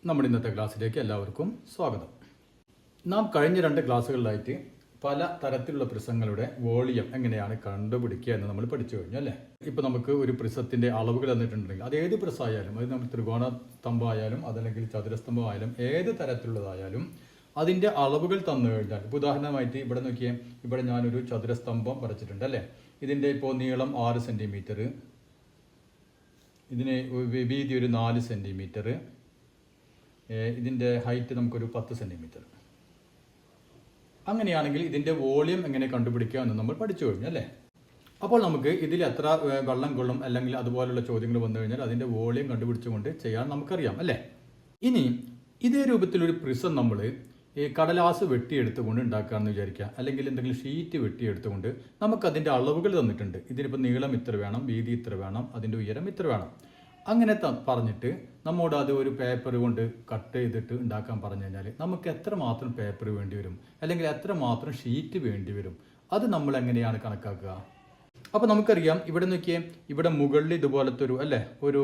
നമ്മുടെ ഇന്നത്തെ ക്ലാസ്സിലേക്ക് എല്ലാവർക്കും സ്വാഗതം. നാം കഴിഞ്ഞ 2 ക്ലാസ്സുകളിലായിട്ട് പല തരത്തിലുള്ള പ്രിസങ്ങളുടെ വോളിയം എങ്ങനെയാണ് കണ്ടുപിടിക്കുക എന്ന് നമ്മൾ പഠിച്ചു കഴിഞ്ഞു അല്ലേ. ഇപ്പോൾ നമുക്ക് ഒരു പ്രിസത്തിന്റെ അളവുകൾ തന്നിട്ടുണ്ടെങ്കിൽ അത് ഏത് പ്രിസം ആയാലും, അത് നമ്മൾ ത്രികോണ സ്തംഭം ആയാലും അതല്ലെങ്കിൽ ചതുരസ്തംഭം ആയാലും ഏത് തരത്തിലുള്ളതായാലും അതിൻ്റെ അളവുകൾ തന്നു കഴിഞ്ഞാൽ, ഇപ്പോൾ ഉദാഹരണമായിട്ട് ഇവിടെ നോക്കിയേ, ഇവിടെ ഞാനൊരു ചതുരസ്തംഭം വരച്ചിട്ടുണ്ട് അല്ലേ. ഇതിൻ്റെ ഇപ്പോൾ നീളം 6 സെൻറ്റിമീറ്റർ, ഇതിന് വീതി ഒരു 4 സെൻറ്റിമീറ്റർ, ഇതിൻ്റെ ഹൈറ്റ് നമുക്കൊരു 10 സെൻറ്റിമീറ്റർ. അങ്ങനെയാണെങ്കിൽ ഇതിൻ്റെ വോളിയം എങ്ങനെ കണ്ടുപിടിക്കുക എന്ന് നമ്മൾ പഠിച്ചു കഴിഞ്ഞു അല്ലേ. അപ്പോൾ നമുക്ക് ഇതിൽ എത്ര വെള്ളം കൊള്ളും അല്ലെങ്കിൽ അതുപോലുള്ള ചോദ്യങ്ങൾ വന്നു കഴിഞ്ഞാൽ അതിൻ്റെ വോളിയം കണ്ടുപിടിച്ചുകൊണ്ട് ചെയ്യാൻ നമുക്കറിയാം അല്ലേ. ഇനി ഇതേ രൂപത്തിലൊരു പ്രിസം നമ്മൾ ഈ കടലാസ് വെട്ടിയെടുത്തുകൊണ്ട് ഉണ്ടാക്കുകയെന്ന് വിചാരിക്കുക, അല്ലെങ്കിൽ എന്തെങ്കിലും ഷീറ്റ് വെട്ടിയെടുത്തുകൊണ്ട് നമുക്കതിൻ്റെ അളവുകൾ തന്നിട്ടുണ്ട്. ഇതിനിപ്പോൾ നീളം ഇത്ര വേണം, വീതി ഇത്ര വേണം, അതിൻ്റെ ഉയരം ഇത്ര വേണം, അങ്ങനെ പറഞ്ഞിട്ട് നമ്മോട് അത് ഒരു പേപ്പർ കൊണ്ട് കട്ട് ചെയ്തിട്ട് ഉണ്ടാക്കാൻ പറഞ്ഞു കഴിഞ്ഞാൽ നമുക്ക് എത്രമാത്രം പേപ്പർ വേണ്ടി വരും അല്ലെങ്കിൽ എത്രമാത്രം ഷീറ്റ് വേണ്ടി വരും, അത് നമ്മൾ എങ്ങനെയാണ് കണക്കാക്കുക. അപ്പോൾ നമുക്കറിയാം, ഇവിടെ നോക്കിയേ, ഇവിടെ മുകളിൽ ഇതുപോലത്തെ ഒരു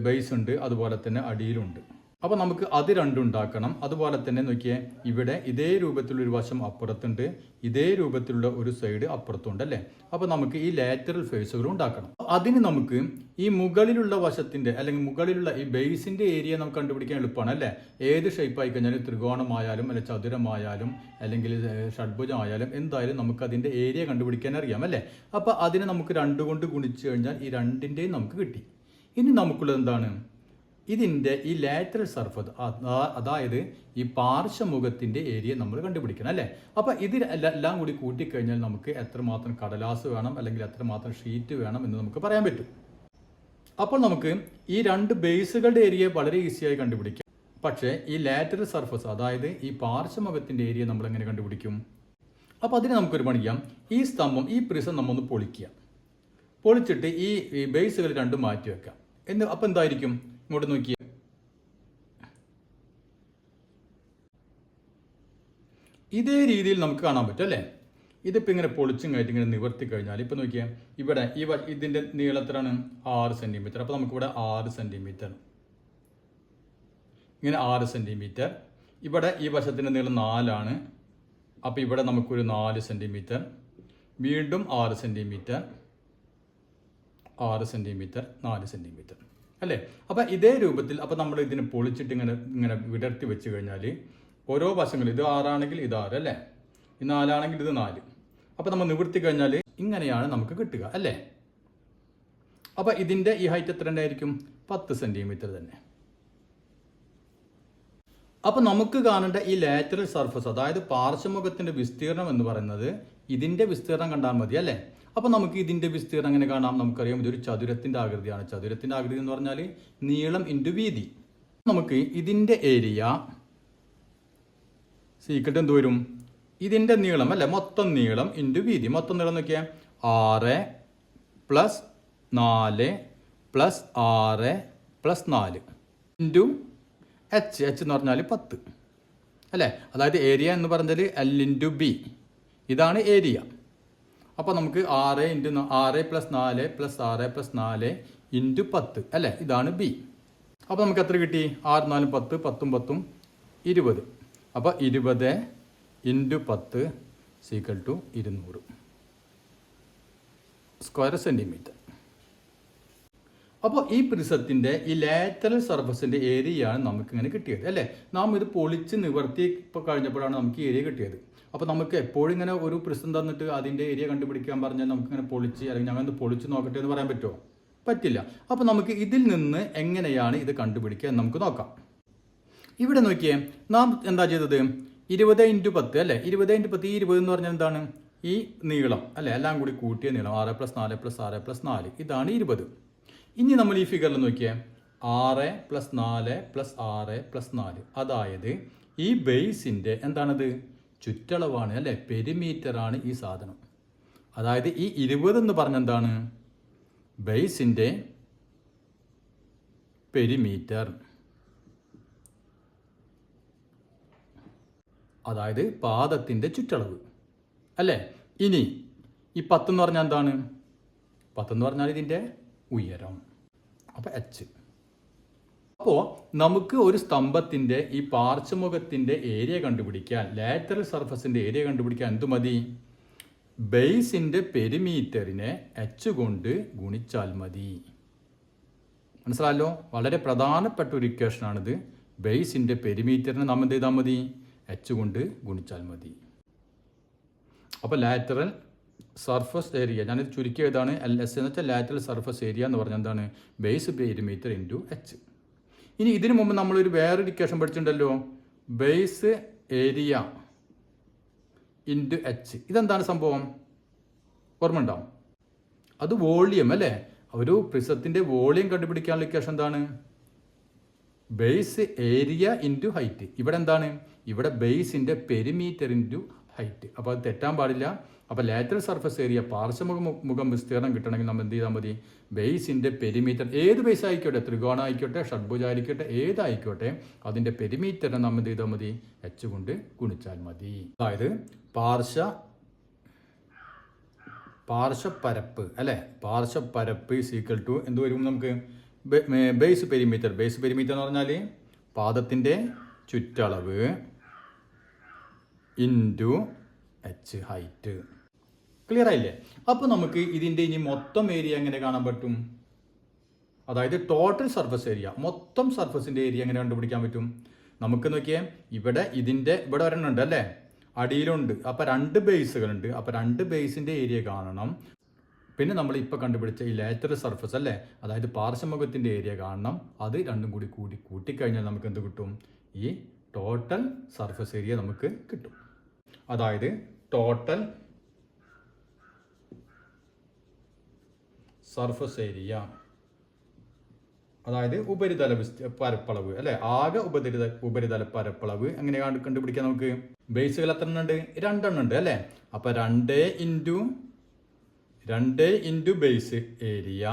ബേസ് ഉണ്ട്, അതുപോലെ തന്നെ അടിയിലുണ്ട്. അപ്പോൾ നമുക്ക് അത് രണ്ടും ഉണ്ടാക്കണം. അതുപോലെ തന്നെ നോക്കിയേ, ഇവിടെ ഇതേ രൂപത്തിലുള്ളൊരു വശം അപ്പുറത്തുണ്ട്, ഇതേ രൂപത്തിലുള്ള ഒരു സൈഡ് അപ്പുറത്തുണ്ട് അല്ലേ. അപ്പോൾ നമുക്ക് ഈ ലാറ്ററൽ ഫേസുകൾ ഉണ്ടാക്കണം. അതിന് നമുക്ക് ഈ മുകളിലുള്ള വശത്തിൻ്റെ അല്ലെങ്കിൽ മുകളിലുള്ള ഈ ബേസിൻ്റെ ഏരിയ നമുക്ക് കണ്ടുപിടിക്കാൻ എളുപ്പമാണ് അല്ലേ. ഏത് ഷേപ്പ് ആയി കഴിഞ്ഞാലും, ത്രികോണമായാലും അല്ലെങ്കിൽ ചതുരമായാലും അല്ലെങ്കിൽ ഷഡ്ഭുജമായാലും എന്തായാലും നമുക്ക് അതിൻ്റെ ഏരിയ കണ്ടുപിടിക്കാൻ അറിയാം അല്ലേ. അപ്പോൾ അതിനെ നമുക്ക് 2 കൊണ്ട് ഗുണിച്ചു കഴിഞ്ഞാൽ ഈ 2ൻ്റെയും നമുക്ക് കിട്ടി. ഇനി നമുക്കുള്ളത് എന്താണ്? ഇതിൻ്റെ ഈ ലാറ്ററൽ സർഫസ്, അതായത് ഈ പാർശ്വമുഖത്തിൻ്റെ ഏരിയ നമ്മൾ കണ്ടുപിടിക്കണം അല്ലേ. അപ്പോൾ ഇതിലെല്ലാം കൂടി കൂട്ടിക്കഴിഞ്ഞാൽ നമുക്ക് എത്രമാത്രം കടലാസ് വേണം അല്ലെങ്കിൽ എത്രമാത്രം ഷീറ്റ് വേണം എന്ന് നമുക്ക് പറയാൻ പറ്റും. അപ്പോൾ നമുക്ക് ഈ 2 ബേസുകളുടെ ഏരിയ വളരെ ഈസിയായി കണ്ടുപിടിക്കാം. പക്ഷേ ഈ ലാറ്ററൽ സർഫസ്, അതായത് ഈ പാർശ്വമുഖത്തിൻ്റെ ഏരിയ നമ്മൾ എങ്ങനെ കണ്ടുപിടിക്കും? അപ്പോൾ അതിന് നമുക്കൊരു പണി ചെയ്യാം. ഈ സ്തംഭം, ഈ പ്രിസം നമ്മൊന്ന് പൊളിക്കുക. പൊളിച്ചിട്ട് ഈ ബേസുകൾ 2 മാറ്റി വെക്കാം. അപ്പോൾ എന്തായിരിക്കും? ഇങ്ങോട്ട് നോക്കിയേ, ഇതേ രീതിയിൽ നമുക്ക് കാണാൻ പറ്റും അല്ലേ. ഇതിപ്പോൾ ഇങ്ങനെ പൊളിച്ചും കയറ്റി ഇങ്ങനെ നിവർത്തി കഴിഞ്ഞാൽ ഇപ്പോൾ നോക്കിയാൽ ഇവിടെ ഇതിൻ്റെ നീളത്തിലാണ് 6 സെൻറ്റിമീറ്റർ. അപ്പോൾ നമുക്കിവിടെ 6 സെൻറ്റിമീറ്റർ, ഇങ്ങനെ 6 സെൻറ്റിമീറ്റർ. ഇവിടെ ഈ വശത്തിൻ്റെ നീളം 4 ആണ്. അപ്പോൾ ഇവിടെ നമുക്കൊരു 4 സെൻറ്റിമീറ്റർ, വീണ്ടും 6 സെൻറ്റിമീറ്റർ, 6 സെൻറ്റിമീറ്റർ, 4 സെൻറ്റിമീറ്റർ അല്ലേ. അപ്പോൾ ഇതേ രൂപത്തിൽ അപ്പോൾ നമ്മൾ ഇതിനെ പൊളിച്ചിട്ട് ഇങ്ങനെ വിടർത്തി വെച്ച് കഴിഞ്ഞാൽ ഓരോ വശങ്ങളും, ഇത് 6 ആണെങ്കിൽ ഇത് 6 അല്ലേ, ഇത് 4 ആണെങ്കിൽ ഇത് 4. അപ്പോൾ നമ്മൾ നിവർത്തി കഴിഞ്ഞാൽ ഇങ്ങനെയാണ് നമുക്ക് കിട്ടുക അല്ലേ. അപ്പോൾ ഇതിൻ്റെ ഈ ഹൈറ്റ് എത്ര ഉണ്ടായിരിക്കും? 10 സെൻറ്റിമീറ്റർ തന്നെ. അപ്പോൾ നമുക്ക് കാണേണ്ട ഈ ലാറ്ററൽ സർഫസ്, അതായത് പാർശ്വമുഖത്തിൻ്റെ വിസ്തീർണം എന്ന് പറയുന്നത് ഇതിൻ്റെ വിസ്തീർണം കണ്ടാൽ മതി അല്ലേ. അപ്പോൾ നമുക്ക് ഇതിൻ്റെ വിസ്തീർണം എങ്ങനെ കാണാം? നമുക്കറിയാം, ഇതൊരു ചതുരത്തിൻ്റെ ആകൃതിയാണ്. ചതുരത്തിൻ്റെ ആകൃതി എന്ന് പറഞ്ഞാൽ നീളം ഇൻറ്റു വീതി. നമുക്ക് ഇതിൻ്റെ ഏരിയ സീക്രട്ട് എന്ത് വരും? ഇതിൻ്റെ നീളം അല്ലേ, മൊത്തം നീളം ഇൻറ്റു വീതി. മൊത്തം നീളം നോക്കിയാൽ 6 + 4 + 6 + 4 ഇൻറ്റു h എന്ന് പറഞ്ഞാൽ 10 അല്ലേ. അതായത് ഏരിയ എന്ന് പറഞ്ഞാൽ L × B, ഇതാണ് ഏരിയ. അപ്പോൾ നമുക്ക് 6 + 4 + 6 + 4 ഇൻറ്റു 10 അല്ലേ, ഇതാണ് B. അപ്പോൾ നമുക്ക് എത്ര കിട്ടി? 6 4 10, 10 10 20. അപ്പോൾ 20 ഇൻറ്റു 10 = 200 സ്ക്വയർ സെൻറ്റിമീറ്റർ. അപ്പോൾ ഈ പ്രിസത്തിൻ്റെ ഈ ലാറ്ററൽ സർഫസിൻ്റെ ഏരിയയാണ് നമുക്കിങ്ങനെ കിട്ടിയത് അല്ലേ. നാം ഇത് പൊളിച്ച് നിവർത്തി കഴിഞ്ഞപ്പോഴാണ് നമുക്ക് ഏരിയ കിട്ടിയത്. അപ്പോൾ നമുക്ക് എപ്പോഴും ഇങ്ങനെ ഒരു പ്രിസം തന്നിട്ട് അതിൻ്റെ ഏരിയ കണ്ടുപിടിക്കാൻ പറഞ്ഞാൽ നമുക്കിങ്ങനെ പൊളിച്ച് അല്ലെങ്കിൽ ഞങ്ങൾ പൊളിച്ച് നോക്കട്ടെ എന്ന് പറയാൻ പറ്റുമോ? പറ്റില്ല. അപ്പോൾ നമുക്ക് ഇതിൽ നിന്ന് എങ്ങനെയാണ് ഇത് കണ്ടുപിടിക്കുക എന്ന് നമുക്ക് നോക്കാം. ഇവിടെ നോക്കിയേ, നാം എന്താ ചെയ്തത്? 20 × 10 അല്ലേ. 20 × 10, 20 എന്ന് പറഞ്ഞാൽ എന്താണ്? ഈ നീളം അല്ലേ, എല്ലാം കൂടി കൂട്ടിയ നീളം 6 + 4 + 6 + 4, ഇതാണ് 20. ഇനി നമ്മൾ ഈ ഫിഗറിൽ നോക്കിയേ, 6 + 4 + 6 + 4, അതായത് ഈ ബേസിൻ്റെ എന്താണത്? ചുറ്റളവാണ് അല്ലേ, പെരിമീറ്റർ ആണ് ഈ സാധനം. അതായത് ഈ 20 എന്ന് പറഞ്ഞ എന്താണ്? ബേസിൻ്റെ പെരിമീറ്റർ, അതായത് പാദത്തിൻ്റെ ചുറ്റളവ് അല്ലേ. ഇനി ഈ 10 എന്ന് പറഞ്ഞാൽ എന്താണ്? 10 എന്ന് പറഞ്ഞാൽ ഇതിൻ്റെ ഉയരം. അപ്പോൾ h. അപ്പോൾ നമുക്ക് ഒരു സ്തംഭത്തിൻ്റെ ഈ പാർശ്വമുഖത്തിൻ്റെ ഏരിയ കണ്ടുപിടിക്കാൻ, ലാറ്ററൽ സർഫസിൻ്റെ ഏരിയ കണ്ടുപിടിക്കാൻ എന്ത് മതി? ബേസിൻ്റെ പെരിമീറ്ററിനെ h കൊണ്ട് ഗുണിച്ചാൽ മതി. മനസ്സിലായല്ലോ? വളരെ പ്രധാനപ്പെട്ട ഒരു ഇക്വേഷനാണിത്. ബേസിൻ്റെ പെരിമീറ്ററിനെ നാം എന്ത് ചെയ്താൽ മതി? h കൊണ്ട് ഗുണിച്ചാൽ മതി. അപ്പോൾ ലാറ്ററൽ സർഫസ് ഏരിയ, ഞാനിത് ചുരുക്കി ഏതാണ് LS എന്ന് വെച്ചാൽ ലാറ്ററൽ സർഫസ് ഏരിയ എന്ന് പറഞ്ഞാൽ എന്താണ്? Base perimeter into h. ഇനി ഇതിനു മുമ്പ് നമ്മളൊരു വേറൊരു ഇക്വേഷൻ പഠിച്ചിട്ടുണ്ടല്ലോ, ബേസ് ഏരിയ ഇൻറ്റു h. ഇതെന്താണ് സംഭവം? ഓർമ്മ ഉണ്ടാവും? അത് വോളിയം അല്ലേ? ഒരു പ്രിസത്തിൻ്റെ വോളിയം കണ്ടുപിടിക്കാനുള്ള ഇക്വേഷൻ എന്താണ്? Base area into height. ഇവിടെ എന്താണ്? ഇവിടെ ബേസിൻ്റെ പെരിമീറ്റർ ഇൻറ്റു ഹൈറ്റ്. അപ്പോൾ അത് തെറ്റാൻ പാടില്ല. അപ്പോൾ ലാറ്ററൽ സർഫസ് ഏരിയ, പാർശ്വമുഖം വിസ്തീർണം കിട്ടണമെങ്കിൽ നമ്മൾ എന്ത് ചെയ്താൽ മതി? ബേസിൻ്റെ പെരിമീറ്റർ, ഏത് ബേസ് ആയിക്കോട്ടെ, ത്രികോണം ആയിക്കോട്ടെ, ഷഡ്ഭുജ ആയിക്കോട്ടെ, ഏതായിക്കോട്ടെ, അതിൻ്റെ പെരിമീറ്ററിനെ നമ്മൾ എന്ത് ചെയ്താൽ മതി? h കൊണ്ട് ഗുണിച്ചാൽ മതി. അതായത് പാർശ്വപ്പരപ്പ് അല്ലേ? പാർശ്വപ്പരപ്പ് ഈസ് ഈക്വൽ ടു എന്ത് വരും നമുക്ക്? Base perimeter. ബേസ് പെരിമീറ്റർ എന്ന് പറഞ്ഞാൽ പാദത്തിൻ്റെ ചുറ്റളവ് ഇൻറ്റു h ഹൈറ്റ്. ക്ലിയർ ആയില്ലേ? അപ്പോൾ നമുക്ക് ഇതിൻ്റെ ഇനി മൊത്തം ഏരിയ എങ്ങനെ കാണാൻ പറ്റും? അതായത് ടോട്ടൽ സർഫസ് ഏരിയ, മൊത്തം സർഫസിൻ്റെ ഏരിയ എങ്ങനെ കണ്ടുപിടിക്കാൻ പറ്റും? നമുക്ക് നോക്കിയേ, ഇവിടെ ഒരെണ്ണം ഉണ്ട് അല്ലേ? അടിയിലുണ്ട്. അപ്പോൾ 2 ബേസുകളുണ്ട്. അപ്പോൾ 2 ബേസിൻ്റെ ഏരിയ കാണണം. പിന്നെ നമ്മൾ ഇപ്പോൾ കണ്ടുപിടിച്ച ഈ ലാറ്ററൽ സർഫസ് അല്ലേ, അതായത് പാർശ്വമുഖത്തിൻ്റെ ഏരിയ കാണണം. അത് രണ്ടും കൂടി കൂട്ടിക്കഴിഞ്ഞാൽ നമുക്ക് എന്ത് കിട്ടും? ഈ ടോട്ടൽ സർഫസ് ഏരിയ നമുക്ക് കിട്ടും. അതായത് ടോട്ടൽ സർഫസ് ഏരിയ, അതായത് ഉപരിതല പരപ്പളവ് അല്ലെ, ആകെ ഉപരിതല പരപ്പളവ് എങ്ങനെ കണ്ടുപിടിക്കാം? നമുക്ക് ബേസുകൾ എത്ര എണ്ണം ഉണ്ട്? 2 എണ്ണം ഉണ്ട് അല്ലേ? അപ്പൊ 2 ഇൻറ്റു ബേസ് ഏരിയ,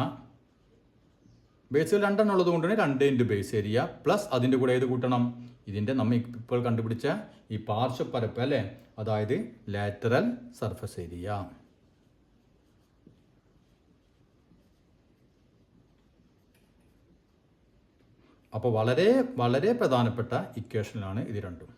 ബേസുകൾ 2 എണ്ണം ഉള്ളത് കൊണ്ടാണ് 2 ഇൻറ്റു ബേസ് ഏരിയ പ്ലസ് അതിൻ്റെ കൂടെ ഏത് കൂട്ടണം? ഇതിൻ്റെ നമ്മൾ ഇപ്പോൾ കണ്ടുപിടിച്ച ഈ പാർശ്വപ്പരപ്പ് അല്ലേ, അതായത് ലാറ്ററൽ സർഫസ് ഏരിയ. അപ്പോൾ വളരെ വളരെ പ്രധാനപ്പെട്ട ഇക്വേഷനിലാണ് ഇത് രണ്ടും.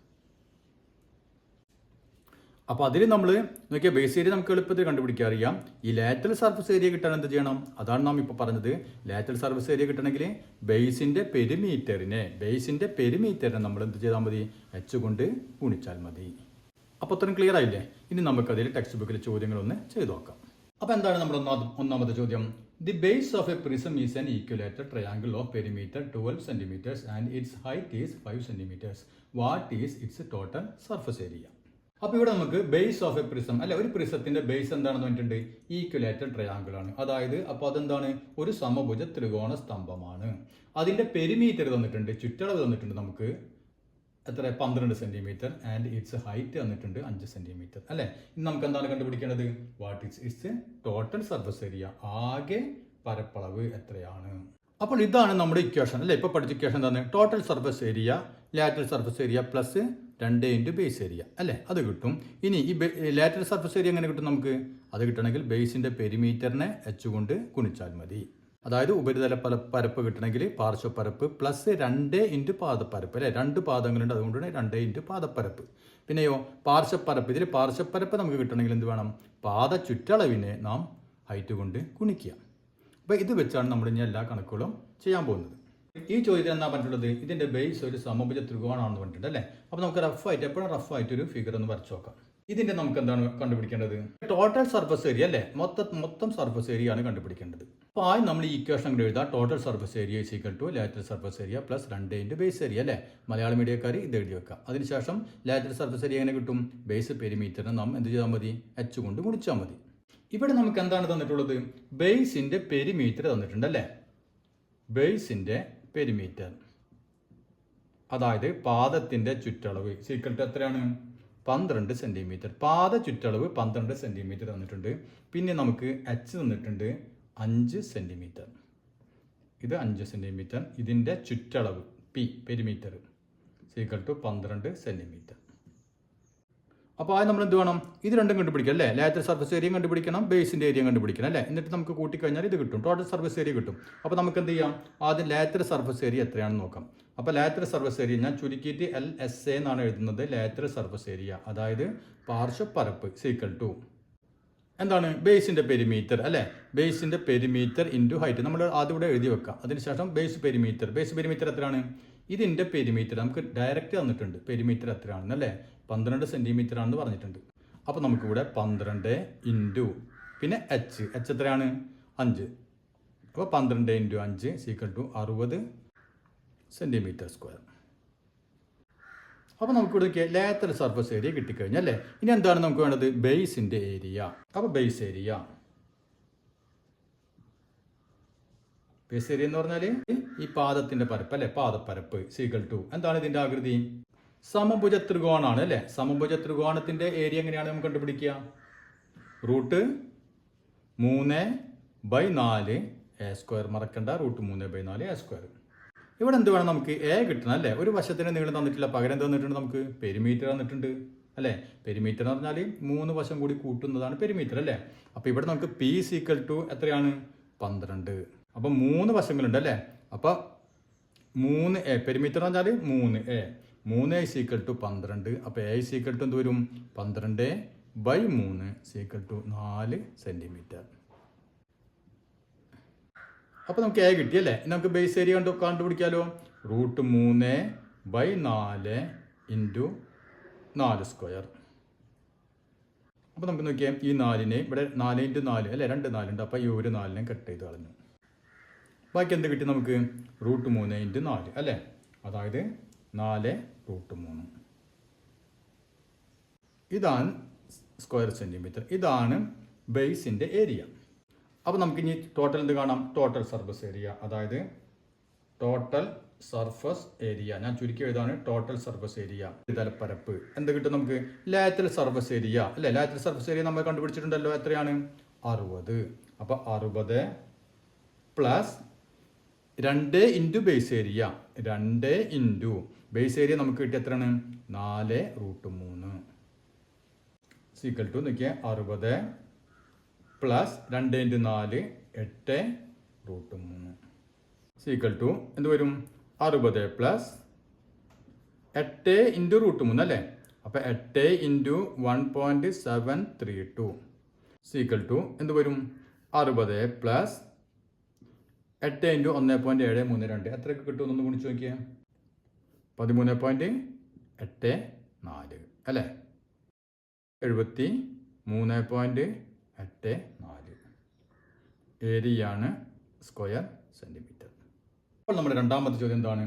അപ്പോൾ അതിൽ നമ്മൾ നോക്കിയാൽ ബേസ് ഏരിയ നമുക്ക് എളുപ്പത്തിൽ കണ്ടുപിടിക്കാൻ അറിയാം. ഈ ലാറ്ററൽ സർഫസ് ഏരിയ കിട്ടാൻ എന്ത് ചെയ്യണം? അതാണ് നാം ഇപ്പോൾ പറഞ്ഞത്. ലാറ്ററൽ സർഫസ് ഏരിയ കിട്ടണമെങ്കിൽ ബേസിൻ്റെ പെരിമീറ്ററിനെ നമ്മൾ എന്ത് ചെയ്താൽ മതി? h കൊണ്ട് ഗുണിച്ചാൽ മതി. അപ്പോൾ അത്രയും ക്ലിയർ ആയില്ലേ? ഇനി നമുക്കതിൽ ടെക്സ്റ്റ് ബുക്കിലെ ചോദ്യങ്ങളൊന്ന് ചെയ്തു നോക്കാം. അപ്പോൾ എന്താണ് നമ്മുടെ ഒന്നാമത്തെ ചോദ്യം? The base of a prism is an equilateral triangle of perimeter 12 centimeters and its height is 5 centimeters. What is its total surface area? അപ്പോൾ ഇവിടെ നമുക്ക് ബേസ് ഓഫ് എ പ്രിസം അല്ലെ, ഒരു പ്രിസത്തിന്റെ ബേസ് എന്താണെന്ന് പറഞ്ഞിട്ടുണ്ട്? ഈക്വലാറ്ററൽ ട്രയാങ്കിൾ ആണ്. അതായത് അപ്പോൾ അതെന്താണ്? ഒരു സമഭുജ ത്രികോണ സ്തംഭമാണ്. അതിന്റെ പെരിമീറ്റർ തന്നിട്ടുണ്ട്, ചുറ്റളവ് തന്നിട്ടുണ്ട് നമുക്ക് എത്ര? 12 സെന്റിമീറ്റർ ആൻഡ് ഇറ്റ്സ് ഹൈറ്റ് തന്നിട്ടുണ്ട് 5 സെന്റിമീറ്റർ അല്ലെ. ഇനി നമുക്ക് എന്താണ് കണ്ടുപിടിക്കേണ്ടത്? What is it's total surface area, ആകെ പരപ്പളവ് എത്രയാണ്? അപ്പോൾ ഇതാണ് നമ്മുടെ ഇക്വേഷൻ അല്ലെ. ഇപ്പോൾ പഠിച്ച ഇക്വേഷൻ എന്താണ്? Total surface area lateral surface area plus 2 into base area അല്ലേ, അത് കിട്ടും. ഇനി ഈ ലാറ്ററൽ സർഫസ് ഏരിയ എങ്ങനെ കിട്ടും നമുക്ക്? അത് കിട്ടണമെങ്കിൽ ബേസിന്റെ പെരിമീറ്ററിനെ h കൊണ്ട് ഗുണിച്ചാൽ മതി. അതായത് ഉപരിതല പരപ്പ് കിട്ടണമെങ്കിൽ പാർശ്വപ്പരപ്പ് പ്ലസ് 2 ഇൻറ്റു പാദപ്പരപ്പ് അല്ലേ, 2 പാദങ്ങളുണ്ട്, അതുകൊണ്ടാണ് 2 ഇൻറ്റു പാദപ്പരപ്പ്. പിന്നെയോ പാർശ്വപ്പരപ്പ്, ഇതിൽ പാർശ്വപ്പരപ്പ് നമുക്ക് കിട്ടണമെങ്കിൽ എന്ത് വേണം? പാദ ചുറ്റളവിനെ നാം ഹൈറ്റ് കൊണ്ട് ഗുണിക്കുക. അപ്പോൾ ഇത് വെച്ചാണ് നമ്മൾ ഇനി എല്ലാ കണക്കുകളും ചെയ്യാൻ പോകുന്നത്. ഈ ചോദ്യത്തിൽ എന്താ പറഞ്ഞിട്ടുള്ളത്? ഇതിന്റെ ബേസ് ഒരു സമഭുജ ത്രികോണമാണെന്ന് പറഞ്ഞിട്ടുണ്ട് അല്ലേ. അപ്പോൾ നമുക്ക് എപ്പോഴും റഫായിട്ട് ഒരു ഫിഗർ ഒന്ന് വരച്ചു നോക്കാം. ഇതിന്റെ നമുക്ക് എന്താണ് കണ്ടുപിടിക്കേണ്ടത്? ടോട്ടൽ സർഫസ് ഏരിയ അല്ലേ, മൊത്തം സർഫസ് ഏരിയ ആണ് കണ്ടുപിടിക്കേണ്ടത്. അപ്പോൾ ആദ്യം നമ്മൾ ഈ ഇക്വേഷൻ എഴുതാം. Total surface area is equal to lateral surface area plus 2 into base area അല്ലേ. മലയാളം മീഡിയക്കാർ ഇത് എഴുതി വെക്കാം. അതിനുശേഷം ലാറ്ററൽ സർഫസ് ഏരിയ എങ്ങനെ കിട്ടും? ബേസ് പെരിമീറ്ററിന് നാം എന്ത് ചെയ്താൽ മതി? h കൊണ്ട് ഗുണിച്ചാൽ മതി. ഇവിടെ നമുക്ക് എന്താണ് തന്നിട്ടുള്ളത്? ബേസിന്റെ പെരിമീറ്റർ തന്നിട്ടുണ്ട് അല്ലേ. ബേസിന്റെ പെരിമീറ്റർ, അതായത് പാദത്തിന്റെ ചുറ്റളവ് ഈക്വൽ ടു എത്രയാണ്? 12 സെന്റിമീറ്റർ. പാദ ചുറ്റളവ് 12 സെന്റിമീറ്റർ തന്നിട്ടുണ്ട്. പിന്നെ നമുക്ക് h തന്നിട്ടുണ്ട് 5 സെന്റിമീറ്റർ. ഇത് 5 സെന്റിമീറ്റർ. ഇതിന്റെ ചുറ്റളവ് പെരിമീറ്റർ ഈക്വൽ ടു 12 സെന്റിമീറ്റർ. അപ്പോൾ ആദ്യം നമ്മൾ എന്ത് വേണം, ഇത് രണ്ടും കണ്ടുപിടിക്കാം അല്ലേ. ലാറ്ററൽ സർഫസ് ഏരിയയും കണ്ടുപിടിക്കണം, ബേസിൻ്റെ ഏരിയയും കണ്ടുപിടിക്കണം അല്ലേ. എന്നിട്ട് നമുക്ക് കൂട്ടിക്കഴിഞ്ഞാൽ ഇത് കിട്ടും, ടോട്ടൽ സർഫസ് ഏരിയ കിട്ടും. അപ്പോൾ നമുക്ക് എന്ത് ചെയ്യാം, ആദ്യം ലാറ്ററൽ സർഫസ് ഏരിയ എത്രയാണെന്ന് നോക്കാം. അപ്പോൾ ലാറ്ററൽ സർഫസ് ഏരിയ ഞാൻ ചുരുക്കിയിട്ട് LSA എന്നാണ് എഴുതുന്നത്. ലാറ്ററൽ സർഫസ് ഏരിയ അതായത് പാർശ്വപ്പരപ്പ് സീക്വൽ ടു എന്താണ്, ബേസിൻ്റെ പെരിമീറ്റർ അല്ലേ. ബേസിൻ്റെ പെരിമീറ്റർ ഇൻറ്റു ഹൈറ്റ് നമ്മൾ ആദ്യം ഇവിടെ എഴുതി വെക്കാം. അതിനുശേഷം ബേസ് പെരിമീറ്റർ എത്രയാണ്, ഇതിൻ്റെ പെരിമീറ്റർ നമുക്ക് ഡയറക്റ്റ് തന്നിട്ടുണ്ട്. പെരിമീറ്റർ എത്രയാണെന്ന് അല്ലേ, 12 സെൻറ്റിമീറ്റർ ആണെന്ന് പറഞ്ഞിട്ടുണ്ട്. അപ്പോൾ നമുക്കിവിടെ 12 ഇൻറ്റു പിന്നെ H എത്രയാണ്, 5. അപ്പോൾ 12 into 5 equal to 60 centimetre square. അപ്പോൾ നമുക്കിവിടെ ലാറ്ററൽ സർഫസ് ഏരിയ കിട്ടിക്കഴിഞ്ഞാൽ അല്ലേ. ഇനി എന്താണ് നമുക്ക് വേണ്ടത്, ബേസിൻ്റെ ഏരിയ. അപ്പോൾ ബേസ് ഏരിയ എന്ന് പറഞ്ഞാൽ ഈ പാദത്തിൻ്റെ പരപ്പ് അല്ലേ, പാദപ്പരപ്പ് സീക്വൽ ടു എന്താണ് ഇതിൻ്റെ ആകൃതി, സമഭുജ ത്രികോണാണ് അല്ലേ. സമഭുജ ത്രികോണത്തിൻ്റെ ഏരിയ എങ്ങനെയാണ് നമുക്ക് കണ്ടുപിടിക്കുക, √3/4 A² മറക്കണ്ട, √3/4 A². ഇവിടെ എന്ത് വേണം, നമുക്ക് A കിട്ടണം അല്ലേ. ഒരു വശത്തിന് നീളം തന്നിട്ടില്ല, പകരം എന്ത് തന്നിട്ടുണ്ട്, നമുക്ക് പെരിമീറ്റർ തന്നിട്ടുണ്ട് അല്ലേ. പെരിമീറ്റർ എന്ന് പറഞ്ഞാൽ 3 വശം കൂടി കൂട്ടുന്നതാണ് പെരിമീറ്റർ അല്ലേ. അപ്പോൾ ഇവിടെ നമുക്ക് P സീക്വൽ ടു എത്രയാണ്, 12. അപ്പോൾ 3 വശങ്ങളുണ്ട് അല്ലേ. അപ്പോൾ 3A പെരിമീറ്റർ എന്ന് പറഞ്ഞാൽ 3A. 3A equal to 12. അപ്പോൾ A സീക്വൽ ടു എന്ത് വരും, 12/3 സീക്വൽ ടു 4 സെൻറ്റിമീറ്റർ. അപ്പോൾ നമുക്ക് A കിട്ടിയല്ലേ. നമുക്ക് ബേസ് ഏരിയ കണ്ടുപിടിക്കാമല്ലോ. √3/4 ഇൻറ്റു 4². അപ്പോൾ നമുക്ക് നോക്കിയാൽ ഈ 4നെ ഇവിടെ 4 ഇൻറ്റു 4 അല്ലേ, 2 4 ഉണ്ട്. അപ്പോൾ ഈ ഒരു 4നെ കട്ട് ചെയ്ത് കളഞ്ഞു. ബാക്കി എന്ത് കിട്ടി നമുക്ക്, √3 ഇൻറ്റു 4 അല്ലേ, അതായത് 4√3. ഇതാണ് സ്ക്വയർ സെൻറ്റിമീറ്റർ. ഇതാണ് ബേസിൻ്റെ ഏരിയ. അപ്പോൾ നമുക്കിനി ടോട്ടൽ എന്ത് കാണാം, ടോട്ടൽ സർഫസ് ഏരിയ അതായത് ടോട്ടൽ സർഫസ് ഏരിയ. ഞാൻ ചുരുക്കി എഴുതാണ് ടോട്ടൽ സർഫസ് ഏരിയ. തലപ്പരപ്പ് എന്ത് കിട്ടും നമുക്ക്, ലാറ്ററൽ സർഫസ് ഏരിയ അല്ലേ. ലാറ്ററൽ സർഫസ് ഏരിയ നമ്മൾ കണ്ടുപിടിച്ചിട്ടുണ്ടല്ലോ, എത്രയാണ്, 60. അപ്പോൾ 60 plus 2 into base area. 2 into base area നമുക്ക് കിട്ടിയ എത്രയാണ്, 4√3 സീക്വൽ ടു നോക്കിയാൽ 60 പ്ലസ് 2 ഇൻറ്റു 4 8√3 സീക്വൽ ടു എന്ത് വരും, 60 പ്ലസ് 8 ഇൻറ്റു √3 അല്ലേ. അപ്പോൾ 8 ഇൻറ്റു 1.732 സീക്വൽ ടു എന്ത് വരും, 60 പ്ലസ് 8 ഇൻറ്റു 1.732 എത്രയൊക്കെ കിട്ടും ഒന്ന് ഗുണിച്ച് നോക്കിയാൽ 13.84 അല്ലേ. 73.84 ഏരിയയാണ് സ്ക്വയർ സെൻറ്റിമീറ്റർ. അപ്പോൾ നമ്മുടെ രണ്ടാമത്തെ ചോദ്യം എന്താണ്,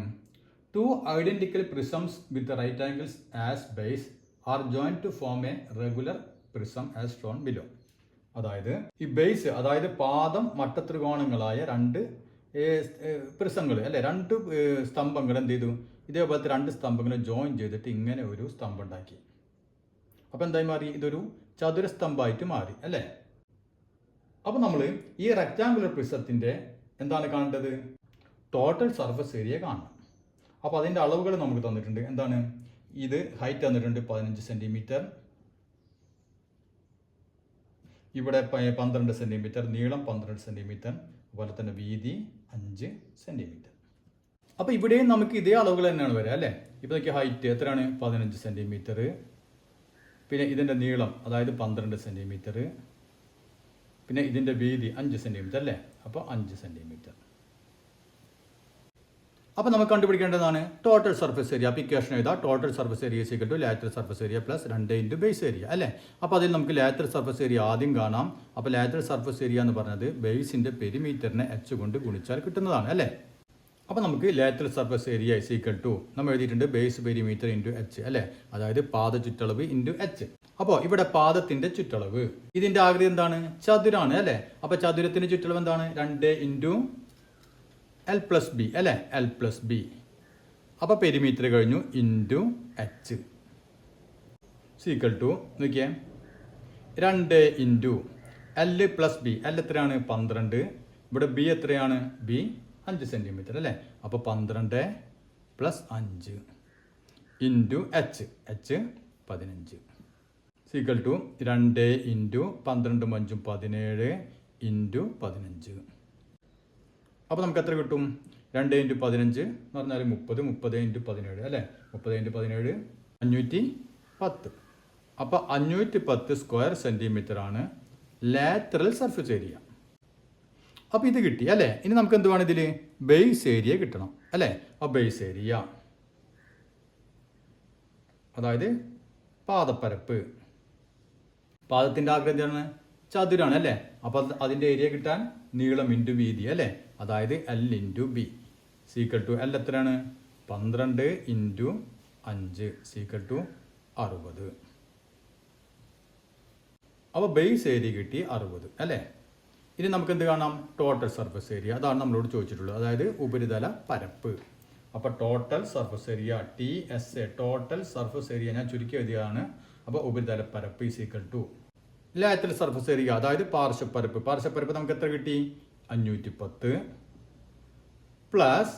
2 identical prisms with right angles as base are joined to form a regular prism as shown below. അതായത് ഈ ബേസ് അതായത് പാദം മട്ടത്രികോണങ്ങളായ 2 പ്രിസങ്ങൾ അല്ലെ, 2 സ്തംഭങ്ങൾ എന്ത് ചെയ്തു, ഇതേപോലത്തെ 2 സ്തംഭങ്ങൾ ജോയിൻ ചെയ്തിട്ട് ഇങ്ങനെ ഒരു സ്തംഭം ഉണ്ടാക്കി. അപ്പോൾ എന്തായി മാറി, ഇതൊരു ചതുരസ്തംഭമായിട്ട് മാറി അല്ലേ. അപ്പോൾ നമ്മൾ ഈ റെക്റ്റാങ്കുലർ പ്രിസത്തിൻ്റെ എന്താണ് കാണേണ്ടത്, ടോട്ടൽ സർഫസ് ഏരിയ കാണണം. അപ്പോൾ അതിൻ്റെ അളവുകൾ നമുക്ക് തന്നിട്ടുണ്ട്. എന്താണ്, ഇത് ഹൈറ്റ് തന്നിട്ടുണ്ട് 15 സെൻറ്റിമീറ്റർ, ഇവിടെ 12 സെൻറ്റിമീറ്റർ, നീളം 12 സെൻറ്റിമീറ്റർ, അതുപോലെ തന്നെ വീതി 5 സെൻറ്റിമീറ്റർ. അപ്പോൾ ഇവിടെയും നമുക്ക് ഇതേ അളവുകൾ തന്നെയാണ് വരിക അല്ലേ. ഇപ്പോൾ നോക്കിയാൽ ഹൈറ്റ് എത്രയാണ്, 15 സെൻറ്റിമീറ്റർ, പിന്നെ ഇതിൻ്റെ നീളം അതായത് 12 സെൻറ്റിമീറ്റർ, പിന്നെ ഇതിൻ്റെ വീതി 5 സെൻറ്റിമീറ്റർ അല്ലേ. അപ്പോൾ 5 സെൻറ്റിമീറ്റർ. അപ്പോൾ നമുക്ക് കണ്ടുപിടിക്കേണ്ടതാണ് ടോട്ടൽ സർഫസ് ഏരിയ. അപ്പോൾ ഇക്വേഷൻ എഴുതാം, total surface area equal to lateral surface area plus 2 into base area അല്ലേ. അപ്പോൾ അതിൽ നമുക്ക് ലാറ്ററൽ സർഫസ് ഏരിയ ആദ്യം കാണാം. അപ്പോൾ ലാറ്ററൽ സർഫസ് ഏരിയ എന്ന് പറഞ്ഞത് ബേസിൻ്റെ പെരിമീറ്ററിനെ H കൊണ്ട് ഗുണിച്ചാൽ കിട്ടുന്നതാണ് അല്ലേ. അപ്പോൾ നമുക്ക് lateral surface area equal to നമ്മൾ എഴുതിയിട്ടുണ്ട് ബേസ് പെരിമീറ്റർ ഇൻറ്റു H അല്ലേ, അതായത് പാദ ചുറ്റളവ് ഇൻറ്റു H. അപ്പോൾ ഇവിടെ പാദത്തിൻ്റെ ചുറ്റളവ്, ഇതിൻ്റെ ആകൃതി എന്താണ്, ചതുരാണ് അല്ലേ. അപ്പോൾ ചതുരത്തിൻ്റെ ചുറ്റളവ് എന്താണ്, 2 ഇൻറ്റു L+B അല്ലേ, L+B. അപ്പോൾ പെരിമീറ്റർ കഴിഞ്ഞു ഇൻറ്റു H സീക്വൽ ടു നോക്കിയേ 2 ഇൻറ്റു L+B. L എത്രയാണ്, 12. ഇവിടെ B എത്രയാണ്, B 5 സെൻറ്റിമീറ്റർ അല്ലേ. അപ്പോൾ 12 + 5 into H 15. Equal to 2 into 12 5 17 into 15. അപ്പോൾ നമുക്ക് എത്ര കിട്ടും? 2 ഇൻറ്റു 15 എന്ന് പറഞ്ഞാൽ 30, 30 ഇൻറ്റു 17 അല്ലേ? 30 ഇൻറ്റു 17 510. അപ്പോൾ 510 സ്ക്വയർ സെൻറ്റിമീറ്റർ ആണ് ലാറ്ററൽ സർഫസ് ഏരിയ. അപ്പോൾ ഇത് കിട്ടി അല്ലേ? ഇനി നമുക്ക് എന്ത് വേണം? ഇതിൽ ബേസ് ഏരിയ കിട്ടണം അല്ലേ? ആ ബേസ് ഏരിയ അതായത് പാദപ്പരപ്പ്, പാദത്തിൻ്റെ ആകൃതി എന്താണ്? ചതുരാണ് അല്ലേ? അപ്പോൾ അതിൻ്റെ ഏരിയ കിട്ടാൻ നീളം ഇൻറ്റു വീതി അല്ലേ? അതായത് L into B equal to L എത്രയാണ്? 12 ഇൻറ്റു 5 സീക്വൽ ടു 60. അപ്പോൾ ബേസ് ഏരിയ കിട്ടി 60 അല്ലേ? ഇനി നമുക്ക് എന്ത് കാണാം? Total surface area. അതാണ് നമ്മളോട് ചോദിച്ചിട്ടുള്ളത്, അതായത് ഉപരിതല പരപ്പ്. അപ്പോൾ total surface area TSA, total surface area ഞാൻ ചുരുക്കി എഴുതിയതാണ്. അപ്പോൾ ഉപരിതല പരപ്പ് is equal to lateral surface area, അതായത് പാർശ്വപ്പരപ്പ്. പാർശ്വപ്പരപ്പ് നമുക്ക് എത്ര കിട്ടി? 510 പ്ലസ്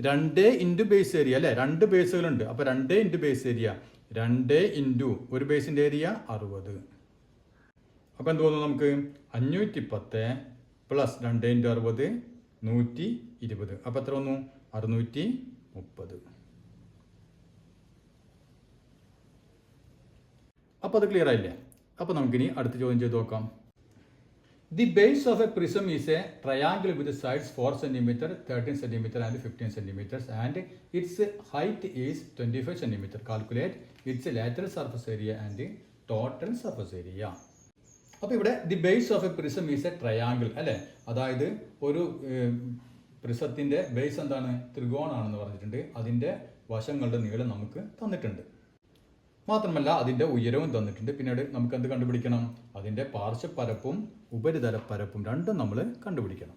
2 ഇൻറ്റു ബേസ് ഏരിയ അല്ലേ? 2 ബേസുകളുണ്ട്. അപ്പോൾ 2 ഇൻറ്റു ബേസ് ഏരിയ, 2 ഇൻറ്റു ഒരു ബേസിൻ്റെ ഏരിയ 60. അപ്പോൾ എന്ത് തോന്നുന്നു നമുക്ക്? 510 പ്ലസ് 2 ഇൻറ്റു 60 120. അപ്പോൾ എത്ര വന്നു? 630. അപ്പോൾ അത് ക്ലിയർ ആയില്ലേ? അപ്പോൾ നമുക്കിനി അടുത്ത ചോദ്യം ചെയ്ത് നോക്കാം. The base of A prism is A triangle with sides 4 cm, 13 cm and 15 cm and it's height is 25 cm. Calculate its lateral surface area and total surface area. അപ്പോൾ ഇവിടെ the base of A prism is A triangle അല്ലേ? അതായത് ഒരു പ്രിസത്തിൻ്റെ base എന്താണ്? ത്രികോണാണെന്ന് പറഞ്ഞിട്ടുണ്ട്. അതിൻ്റെ വശങ്ങളുടെ നീളം നമുക്ക് തന്നിട്ടുണ്ട്. മാത്രമല്ല അതിൻ്റെ ഉയരവും തന്നിട്ടുണ്ട്. പിന്നീട് നമുക്ക് എന്ത് കണ്ടുപിടിക്കണം? അതിൻ്റെ പാർശ്വപ്പരപ്പും ഉപരിതല പരപ്പും രണ്ടും നമ്മൾ കണ്ടുപിടിക്കണം.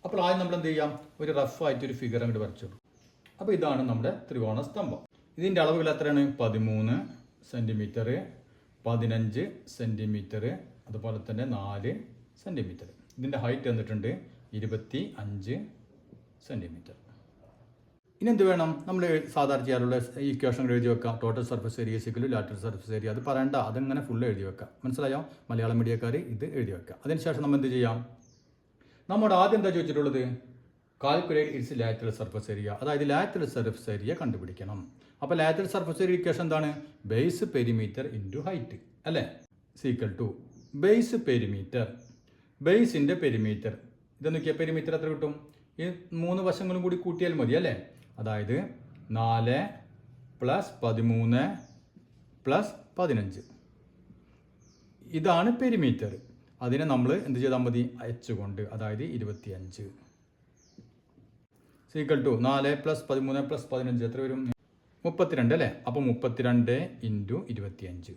അപ്പോൾ ആദ്യം നമ്മൾ എന്ത് ചെയ്യാം? ഒരു റഫായിട്ടൊരു ഫിഗർ അങ്ങോട്ട് വരച്ചു. അപ്പോൾ ഇതാണ് നമ്മുടെ ത്രികോണ സ്തംഭം. ഇതിൻ്റെ അളവുകൾ എത്രയാണ്? 13 സെൻറ്റിമീറ്റർ, 15 സെൻറ്റിമീറ്റർ, അതുപോലെ തന്നെ 4 സെൻറ്റിമീറ്റർ. ഇതിൻ്റെ ഹൈറ്റ് തന്നിട്ടുണ്ട് 25 സെൻറ്റിമീറ്റർ. ഇനി എന്ത് വേണം? നമ്മൾ സാധാരണ ചെയ്യാറുള്ള ഇക്വേഷൻ എഴുതി വെക്കാം. Total surface area equal to lateral surface area. അത് പറയണ്ട, അതങ്ങനെ ഫുള്ള് എഴുതി വെക്കാം. മനസ്സിലായോ? മലയാളം മീഡിയക്കാർ ഇത് എഴുതി വെക്കാം. അതിനുശേഷം നമ്മൾ എന്ത് ചെയ്യാം? നമ്മുടെ ആദ്യം എന്താ ചോദിച്ചിട്ടുള്ളത്? Calculate its lateral surface area, അതായത് ലാറ്ററൽ സർഫസ് ഏരിയ കണ്ടുപിടിക്കണം. അപ്പോൾ ലാറ്ററൽ സർഫസ് ഏരിയ ഇക്വേഷൻ എന്താണ്? ബേസ് പെരിമീറ്റർ ഇൻറ്റു ഹൈറ്റ് അല്ലേ? സീക്വൽ ടു ബേസ് പെരിമീറ്റർ, ബേസിൻ്റെ പെരിമീറ്റർ. ഇതെന്നൊക്കെയാ പെരിമീറ്റർ എത്ര കിട്ടും? ഈ 3 വശങ്ങളും കൂടി കൂട്ടിയാൽ മതി അല്ലേ? അതായത് 4 പ്ലസ് 13 പ്ലസ് 15. ഇതാണ് പെരിമീറ്റർ. അതിനെ നമ്മൾ എന്ത് ചെയ്താൽ മതി? H കൊണ്ട്, അതായത് 25 സീക്വൽ ടു 4 പ്ലസ് 13 പ്ലസ് 15 എത്ര വരും? 32 അല്ലേ? അപ്പോൾ 32 ഇൻറ്റു 25.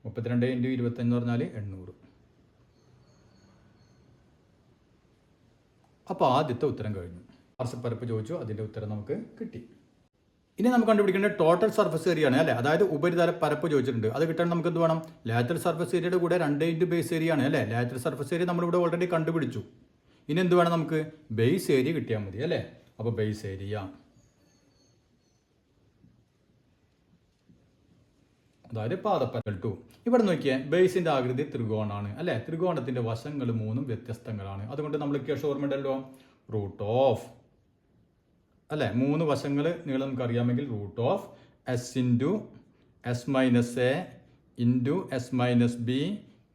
32 ഇൻറ്റു 25 എന്ന് പറഞ്ഞാൽ 800. അപ്പോൾ ആദ്യത്തെ ഉത്തരം കഴിഞ്ഞു. പാർശ്വപ്പരപ്പ് ചോദിച്ചു, അതിൻ്റെ ഉത്തരം നമുക്ക് കിട്ടി. ഇനി നമുക്ക് കണ്ടുപിടിക്കേണ്ട ടോട്ടൽ സർഫസ് ഏരിയ ആണ് അല്ലേ? അതായത് ഉപരിതല പരപ്പ് ചോദിച്ചിട്ടുണ്ട്. അത് കിട്ടാൻ നമുക്ക് എന്ത് വേണം? ലാറ്ററൽ സർഫസ് ഏരിയയുടെ കൂടെ 2 ഇൻറ്റു ബേസ് ഏരിയ ആണ് അല്ലേ? ലാറ്ററൽ സർഫസ് ഏരിയ നമ്മളിവിടെ ഓൾറെഡി കണ്ടുപിടിച്ചു. ഇനി എന്ത് വേണം? നമുക്ക് ബേസ് ഏരിയ കിട്ടിയാൽ മതി അല്ലേ? അപ്പോൾ ബേസ് ഏരിയ അതായത് പാദപ്പരപ്പ് 2. ഇവിടെ നോക്കിയാൽ ബേസിൻ്റെ ആകൃതി ത്രികോണാണ് അല്ലേ? ത്രികോണത്തിൻ്റെ വശങ്ങൾ 3 വ്യത്യസ്തങ്ങളാണ്. അതുകൊണ്ട് നമ്മൾ ഇക്വേഷൻ ഓർമ്മയുണ്ടല്ലോ, റൂട്ട് ഓഫ് അല്ലേ? 3 വശങ്ങൾ നീളം നമുക്ക് അറിയാമെങ്കിൽ root of S into S minus A into S minus B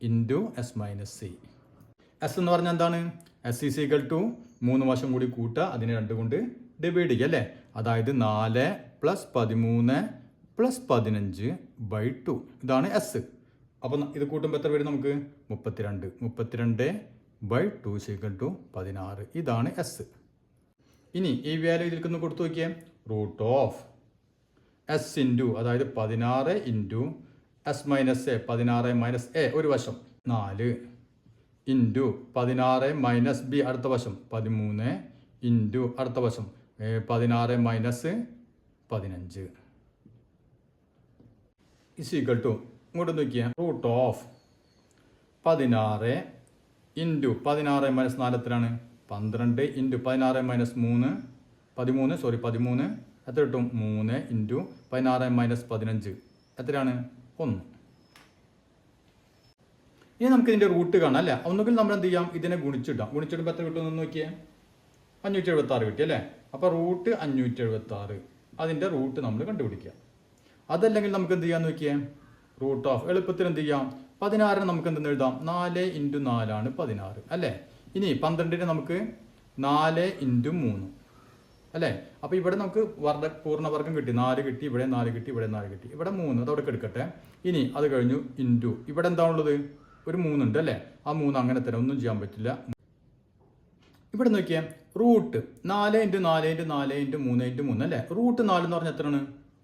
into S minus C. S എന്ന് പറഞ്ഞാൽ എന്താണ്? എസ് ഈസ് ഈക്വൽ ടു 3 വശം കൂടി കൂട്ടുക, അതിനെ 2 കൊണ്ട് ഡിവൈഡ് ചെയ്യുക അല്ലേ? അതായത് 4 പ്ലസ് 13 പ്ലസ് 15 ബൈ 2. ഇതാണ് എസ്. അപ്പം ഇത് കൂട്ടുമ്പോൾ എത്ര വരും നമുക്ക്? 32. 32 ബൈ 2 ഈക്വൽ ടു 16. ഇതാണ് എസ്. ഇനി ഈ വാല്യൂ ഇതിൽക്കൊന്ന് കൊടുത്തു നോക്കിയേ. റൂട്ട് ഓഫ് എസ് ഇൻറ്റു, അതായത് 16 into S minus A, 16 minus A ഒരു വശം 4 ഇൻറ്റു 16 മൈനസ് ബി അടുത്ത വശം 13 ഇൻറ്റു അടുത്ത വശം 16 മൈനസ് 15 ഇസ് ഈക്വൽ ടു ഇങ്ങോട്ട് നോക്കിയാൽ റൂട്ട് ഓഫ് 16 ഇൻറ്റു 16 മൈനസ് 4 എത്രയാണ്? 12 ഇൻറ്റു 16 മൈനസ് 13 എത്ര കിട്ടും? 3 ഇൻറ്റു 16 മൈനസ് 15 എത്രയാണ്? 1. ഇനി നമുക്ക് ഇതിൻ്റെ റൂട്ട് കാണാം അല്ലേ. ഒന്നുകിൽ നമ്മൾ എന്ത് ചെയ്യാം, ഇതിനെ ഗുണിച്ചിടാം. ഗുണിച്ചിടുമ്പോൾ എത്ര കിട്ടുമെന്ന് നോക്കിയേ, 576 കിട്ടി അല്ലേ. അപ്പോൾ റൂട്ട് 576 അതിൻ്റെ റൂട്ട് നമ്മൾ കണ്ടുപിടിക്കുക. അതല്ലെങ്കിൽ നമുക്ക് എന്ത് ചെയ്യാൻ നോക്കിയേ, റൂട്ട് ഓഫ് എളുപ്പത്തിൽ എന്ത് ചെയ്യാം, 16 നമുക്ക് എന്തെന്ന് എഴുതാം, 4 × 4 ആണ് 16 അല്ലേ. ഇനി 12 നമുക്ക് 4 × 3 അല്ലേ. അപ്പോൾ ഇവിടെ നമുക്ക് പൂർണ്ണവർഗം കിട്ടി, 4 കിട്ടി, ഇവിടെ 4 കിട്ടി, ഇവിടെ 4 കിട്ടി, ഇവിടെ 3 അതവിടെ എടുക്കട്ടെ. ഇനി അത് കഴിഞ്ഞു ഇൻറ്റു ഇവിടെ എന്താണുള്ളത്, ഒരു 3 ഉണ്ട് അല്ലേ. ആ 3 അങ്ങനെ തന്നെ ഒന്നും ചെയ്യാൻ പറ്റില്ല. ഇവിടെ നോക്കിയാൽ റൂട്ട് 4 × 4 × 4 × 3 × 3 അല്ലേ. റൂട്ട് 4 എന്ന് പറഞ്ഞാൽ എത്രയാണ്,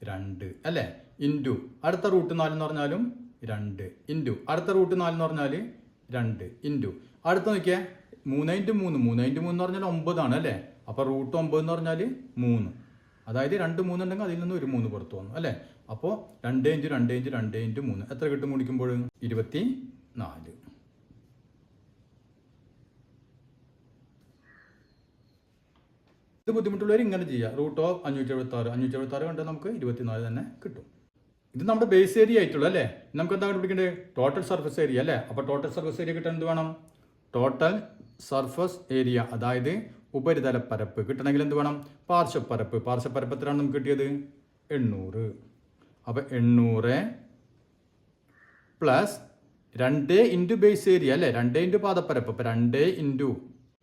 2 അല്ലേ. ഇൻറ്റു അടുത്ത റൂട്ട് 4 എന്ന് പറഞ്ഞാലും 2 ഇൻറ്റു അടുത്ത റൂട്ട് 4 എന്ന് പറഞ്ഞാൽ 2 ഇൻറ്റു അടുത്ത നോക്കിയാൽ 3 × 3 3 × 3 എന്ന് പറഞ്ഞാൽ 9 ആണ് അല്ലേ. അപ്പോൾ റൂട്ട് 9 എന്ന് പറഞ്ഞാൽ 3, അതായത് 2 3 ഉണ്ടെങ്കിൽ അതിൽ നിന്ന് ഒരു 3 പുറത്ത് വന്നു അല്ലേ. അപ്പോൾ 2 × 2 × 2 × 3 എത്ര കിട്ടും ഗുണിക്കുമ്പോൾ, 24. ഇത് ബുദ്ധിമുട്ടുള്ളവർ ഇങ്ങനെ ചെയ്യുക, റൂട്ട് ഓഫ് 576 കണ്ടാൽ നമുക്ക് 24 തന്നെ കിട്ടും. ഇത് നമ്മുടെ ബേസ് ഏരിയ ആയിട്ടുള്ള അല്ലേ. നമുക്ക് എന്താ കണ്ടുപിടിക്കേണ്ടത്, ടോട്ടൽ സർഫസ് ഏരിയ അല്ലേ. അപ്പോൾ ടോട്ടൽ സർഫസ് ഏരിയ കിട്ടാൻ എന്ത് വേണം, ടോട്ടൽ സർഫസ് ഏരിയ അതായത് ഉപരിതല പരപ്പ് കിട്ടണമെങ്കിൽ എന്ത് വേണം, പാർശ്വപ്പരപ്പ്. പാർശ്വപ്പരപ്പ് എത്രയാണ് നമുക്ക് കിട്ടിയത്, 800. അപ്പോൾ 800 പ്ലസ് 2 × ബേസ് ഏരിയ അല്ലേ, 2 × പാദപ്പരപ്പ്. അപ്പോൾ 2 ×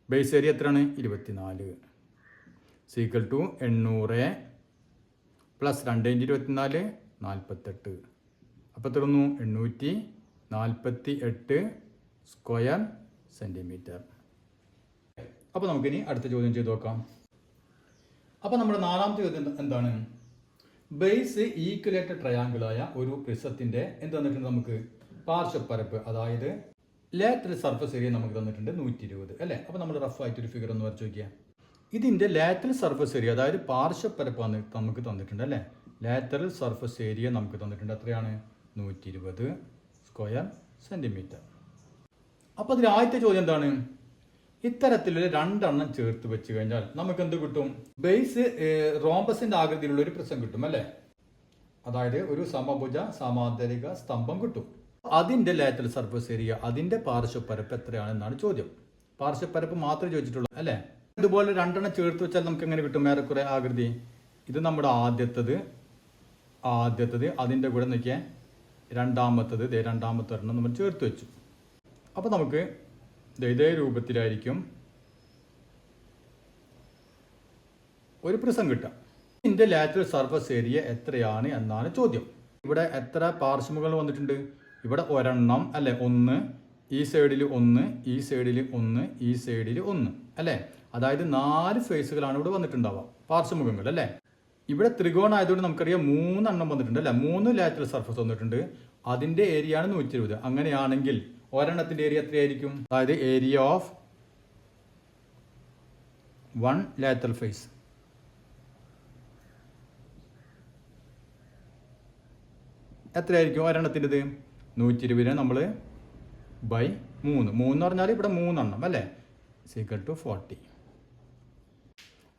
ബേസ് ഏരിയ എത്രയാണ്, 24 സീക്വൽ ടു 800 പ്ലസ് 2 × 24 48. അപ്പോൾ എത്രയൊന്നു 848 സ്ക്വയർ സെൻറ്റിമീറ്റർ. അപ്പോൾ നമുക്കിനി അടുത്ത ചോദ്യം ചെയ്ത് നോക്കാം. അപ്പോൾ നമ്മുടെ 4ാമത്തെ ചോദ്യം എന്താണ്, ബേസ് ഈക്വലേറ്റഡ് ട്രയാങ്കിളായ ഒരു പ്രിസത്തിൻ്റെ എന്ത് തന്നിട്ടുണ്ട് നമുക്ക്, പാർശ്വപ്പരപ്പ് അതായത് ലാറ്ററൽ സർഫസ് ഏരിയ നമുക്ക് തന്നിട്ടുണ്ട് 120 അല്ലേ. അപ്പോൾ നമ്മൾ റഫ് ആയിട്ടൊരു ഫിഗർ ഒന്ന് വരച്ച് നോക്കിയാൽ ഇതിൻ്റെ ലാറ്ററൽ സർഫസ് ഏരിയ അതായത് പാർശ്വപ്പരപ്പ് നമുക്ക് തന്നിട്ടുണ്ട് അല്ലേ. ലാറ്ററൽ സർഫസ് ഏരിയ നമുക്ക് തന്നിട്ടുണ്ട് എത്രയാണ്, 120 സ്ക്വയർ സെൻറ്റിമീറ്റർ. അപ്പോൾ അതിൽ ആദ്യത്തെ ചോദ്യം എന്താണ്, ഇത്തരത്തിലുള്ള 2 എണ്ണം ചേർത്ത് വെച്ച് കഴിഞ്ഞാൽ നമുക്ക് എന്ത് കിട്ടും, ബേസ് റോംബസിന്റെ ആകൃതിയിലുള്ള ഒരു പ്രിസം കിട്ടും അല്ലേ. അതായത് ഒരു സമഭുജ സമാന്തരിക സ്തംഭം കിട്ടും. അതിന്റെ ലാറ്ററൽ സർഫസ് ഏരിയ അതിന്റെ പാർശ്വപ്പരപ്പ് എത്രയാണെന്നാണ് ചോദ്യം. പാർശ്വപ്പരപ്പ് മാത്രമേ ചോദിച്ചിട്ടുള്ളൂ അല്ലേ. ഇതുപോലെ 2 എണ്ണം ചേർത്ത് വെച്ചാൽ നമുക്ക് എങ്ങനെ കിട്ടും ഏറെക്കുറെ ആകൃതി. ഇത് നമ്മുടെ ആദ്യത്തത് അതിന്റെ കൂടെ നോക്കിയാൽ രണ്ടാമത്തത് ഒരെണ്ണം നമ്മൾ ചേർത്ത് വെച്ചു. അപ്പോൾ നമുക്ക് ഇതേ രൂപത്തിലായിരിക്കും ഒരു പ്രിസം കിട്ടുക. ഇതിൻ്റെ ലാറ്ററൽ സർഫസ് ഏരിയ എത്രയാണ് എന്നാണ് ചോദ്യം. ഇവിടെ എത്ര പാർശ്വമുകൾ വന്നിട്ടുണ്ട്, ഇവിടെ ഒരെണ്ണം അല്ലേ, 1 ഈ സൈഡിൽ 1 ഈ സൈഡിൽ 1 ഈ സൈഡിൽ 1 അല്ലേ. അതായത് 4 ഫേസുകളാണ് ഇവിടെ വന്നിട്ടുണ്ടാവുക, പാർശ്വമുഖങ്ങൾ അല്ലേ. ഇവിടെ ത്രികോണം ആയതുകൊണ്ട് നമുക്കറിയാം 3 എണ്ണം വന്നിട്ടുണ്ട് അല്ലേ. 3 ലാറ്ററൽ സർഫസ് വന്നിട്ടുണ്ട്, അതിൻ്റെ ഏരിയ ആണ് 120. അങ്ങനെയാണെങ്കിൽ ഒരെണ്ണത്തിൻ്റെ ഏരിയ എത്രയായിരിക്കും, അതായത് ഏരിയ ഓഫ് 1 ലാറ്ററൽ ഫേസ് എത്രയായിരിക്കും ഒരെണ്ണത്തിൻ്റെത്, 120 നമ്മൾ ബൈ 3 എന്ന് പറഞ്ഞാൽ ഇവിടെ 3 എണ്ണം അല്ലേ, സീക്വൽ ടു 40.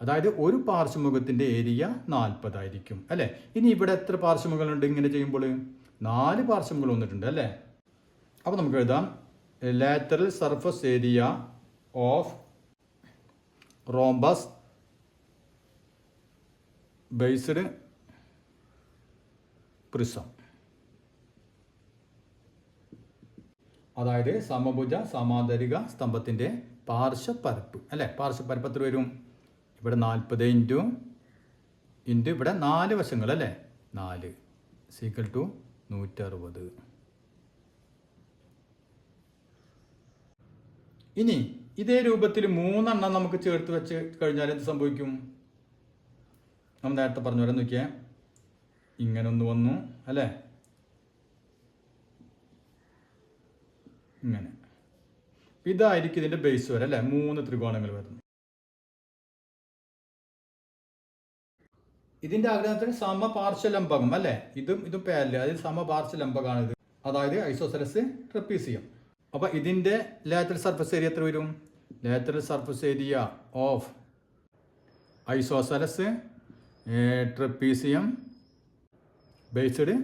അതായത് ഒരു പാർശ്വമുഖത്തിൻ്റെ ഏരിയ 40 ആയിരിക്കും അല്ലേ. ഇനി ഇവിടെ എത്ര പാർശ്വമുഖങ്ങളുണ്ട്, ഇങ്ങനെ ചെയ്യുമ്പോൾ 4 പാർശ്വമുഖങ്ങൾ വന്നിട്ടുണ്ട് അല്ലേ. അപ്പോൾ നമുക്ക് എഴുതാം lateral surface area of rhombus based prism, അതായത് സമഭുജ സമാന്തരിക സ്തംഭത്തിൻ്റെ പാർശ്വപ്പരപ്പ് അല്ലേ. പാർശ്വപ്പരപ്പ് എത്ര വരും, ഇവിടെ 40 ഇൻറ്റു ഇവിടെ 4 വശങ്ങൾ അല്ലേ, 4 സീക്വൽ ടു 160. ഇനി ഇതേ രൂപത്തിൽ 3 എണ്ണം നമുക്ക് ചേർത്ത് വെച്ച് കഴിഞ്ഞാൽ എന്ത് സംഭവിക്കും, നമ്മൾ നേരത്തെ പറഞ്ഞു വരാൻ നോക്കിയാൽ ഇങ്ങനെ ഒന്ന് വന്നു അല്ലേ, ഇങ്ങനെ ഇതായിരിക്കും ഇതിൻ്റെ ബേസ് വരെ അല്ലേ, 3 ത്രികോണങ്ങൾ വരുന്നു. ഇതിൻ്റെ ആഗ്രഹത്തിന് സമപാർശ്വലംബകം അല്ലേ, ഇതും പാരലൽ, അതിൽ സമപാർശ്വലംബകമാണ് ഇത്, അതായത് ഐസോസെലസ് ട്രപ്പീസിയം. അപ്പോൾ ഇതിൻ്റെ ലാറ്ററൽ സർഫസ് ഏരിയ എത്ര വരും, lateral surface area of isosceles trapezium based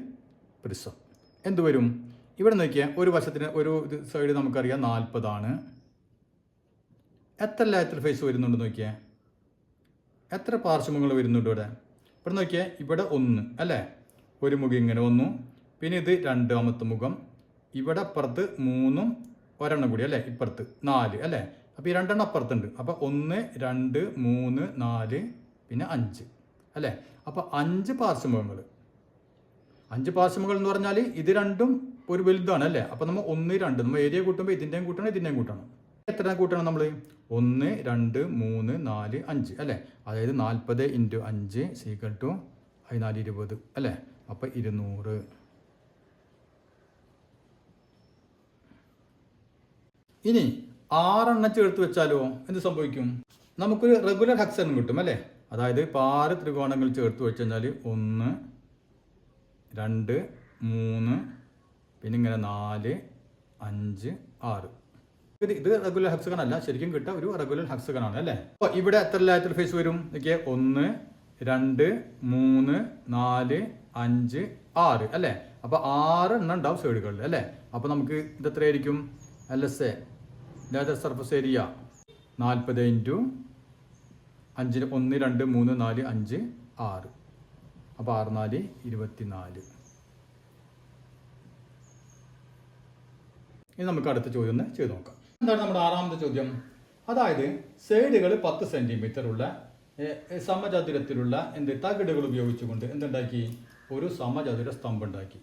prism എന്ത് വരും, ഇവിടെ നോക്കിയാൽ ഒരു വശത്തിന് ഒരു സൈഡ് നമുക്കറിയാം 40 എത്ര ലാറ്ററൽ ഫേസ് വരുന്നുണ്ട് നോക്കിയാൽ, എത്ര പാർശ്വമുഖങ്ങൾ വരുന്നുണ്ട് ഇവിടെ. ഇവിടെ നോക്കിയാൽ ഇവിടെ 1 അല്ലേ, ഒരു മുഖം ഇങ്ങനെ വന്നു, പിന്നെ ഇത് 2ാമത്തെ മുഖം, ഇവിടെ അപ്പുറത്ത് 3 ഒരെണ്ണം കൂടി അല്ലേ, ഇപ്പുറത്ത് 4 അല്ലേ. അപ്പോൾ ഈ 2 അപ്പുറത്തുണ്ട്. അപ്പോൾ 1 2 3 4 പിന്നെ 5 അല്ലേ. അപ്പോൾ 5 പാർശ്വമുഖങ്ങൾ. 5 പാർശ്വമുഖങ്ങൾ എന്ന് പറഞ്ഞാൽ ഇത് രണ്ടും ഒരു വലുതാണ് അല്ലേ. അപ്പോൾ നമ്മൾ 1 2 നമ്മൾ ഏരിയ കൂട്ടുമ്പോൾ ഇതിൻ്റെയും കൂട്ടണം ഇതിൻ്റെയും കൂട്ടണം. എത്ര കൂട്ടണം നമ്മൾ? 1 2 3 4 5 അല്ലേ. അതായത് 40 × 5 = 20 അല്ലേ. അപ്പോൾ 200. ഇനി 6 ചേർത്ത് വെച്ചാലോ എന്ത് സംഭവിക്കും? നമുക്കൊരു റെഗുലർ ഹെക്സഗൺ കിട്ടും അല്ലേ. അതായത് ഇപ്പോൾ 6 ത്രികോണങ്ങൾ ചേർത്ത് വെച്ച് കഴിഞ്ഞാൽ 1 2 3 പിന്നെ ഇങ്ങനെ 4 5 6. ഇത് റെഗുലർ ഹെക്സഗൺ അല്ല, ശരിക്കും കിട്ടുക ഒരു റെഗുലർ ഹെക്സഗൺ ആണ് അല്ലേ. അപ്പോൾ ഇവിടെ എത്ര ലാറ്ററൽ ഫേസ് വരും? നോക്കിയേ 1 2 3 4 5 6 അല്ലേ. അപ്പോൾ 6 ഉണ്ടാവും സൈഡുകളിൽ അല്ലേ. അപ്പോൾ നമുക്ക് ഇത് എത്രയായിരിക്കും? LSA lateral surface area 40 × 5 1 2 3 4 5 6. അപ്പോൾ 6 4 24. ഇനി നമുക്ക് അടുത്ത ചോദ്യം ഒന്ന് ചെയ്ത് നോക്കാം. എന്താണ് നമ്മുടെ 6ാമത്തെ ചോദ്യം? അതായത് സൈഡുകൾ 10 സെന്റിമീറ്റർ ഉള്ള സമചതുരത്തിലുള്ള തകിടുകൾ ഉപയോഗിച്ചുകൊണ്ട് എന്തുണ്ടാക്കി? ഒരു സമചതുര സ്തംഭം ഉണ്ടാക്കി.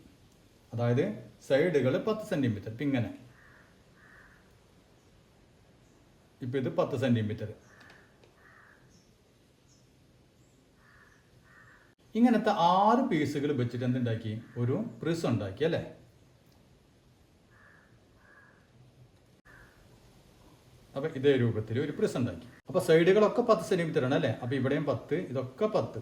അതായത് സൈഡുകൾ 10 സെന്റിമീറ്റർ. ഇപ്പം ഇങ്ങനെ, ഇപ്പം ഇത് 10 സെന്റിമീറ്റർ. ഇങ്ങനത്തെ 6 പീസുകൾ വെച്ചിട്ട് എന്തുണ്ടാക്കി? ഒരു പ്രിസം ഉണ്ടാക്കി അല്ലേ. അപ്പം ഇതേ രൂപത്തിൽ ഒരു പ്രിസം ഉണ്ടാക്കി. അപ്പോൾ സൈഡുകളൊക്കെ 10 സെന്റിമീറ്റർ ആണ് അല്ലേ. അപ്പോൾ ഇവിടെയും 10, ഇതൊക്കെ 10.